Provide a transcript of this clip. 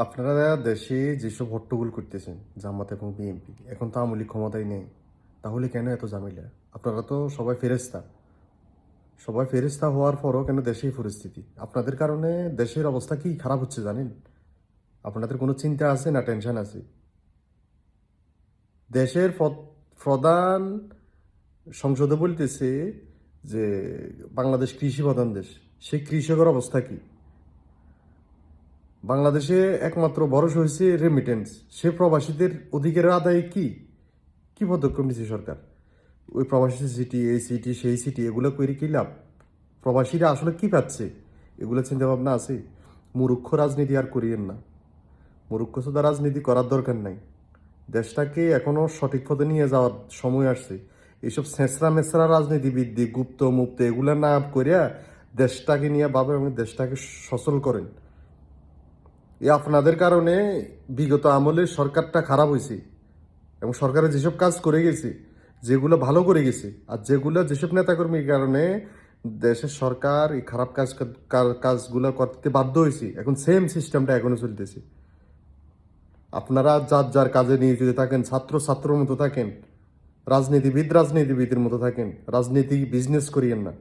আপনারা দেশে যেসব হট্টগোল করতেছেন জামাত এবং বিএনপি, এখন তো আওয়ামী লীগ ক্ষমতায় নেই, তাহলে কেন এত ঝামেলা? আপনারা তো সবাই ফেরেস্তা হওয়ার পরও কেন দেশেই পরিস্থিতি? আপনাদের কারণে দেশের অবস্থা কি খারাপ হচ্ছে জানেন? আপনাদের কোনো চিন্তা আছে না টেনশন আছে? দেশের প্রধান সংসদে বলতেছে যে বাংলাদেশ কৃষি প্রধান দেশ, সেই কৃষকের অবস্থা কি? বাংলাদেশে একমাত্র ভরসা হয়েছে রেমিটেন্স, সে প্রবাসীদের অধিকারের আদায় কি কি পদক্ষেপ নিচ্ছে সরকার? ওই প্রবাসী সিটি, এই সিটি, সেই সিটি, এগুলো করে কি লাভ? প্রবাসীরা আসলে কি পাচ্ছে? এগুলো চিন্তা ভাবনা আছে? মূর্খ রাজনীতি আর করিয়েন না। মূর্খ সুদা রাজনীতি করার দরকার নাই। দেশটাকে এখনো সঠিক পথে নিয়ে যাওয়ার সময় আসছে। এইসব ছেঁচড়া মেচড়া রাজনীতিবিদ দিয়ে গুপ্ত মুক্ত এগুলো না করিয়া দেশটাকে নিয়ে ভাবে এবং দেশটাকে সচল করেন। এ আপনাদের কারণে বিগত আমলে সরকারটা খারাপ হয়েছে এবং সরকারের যেসব কাজ করে গেছে, যেগুলো ভালো করে গেছে, আর যেসব নেতাকর্মীর কারণে দেশের সরকার এই খারাপ কাজগুলো করতে বাধ্য হয়েছে, এখন সেম সিস্টেমটা এখনো চলতেছে। আপনারা যার যার কাজে নিয়োজিত থাকেন, ছাত্রর মতো থাকেন, রাজনীতিবিদের মতো থাকেন, রাজনীতি বিজনেস করিয়েন না।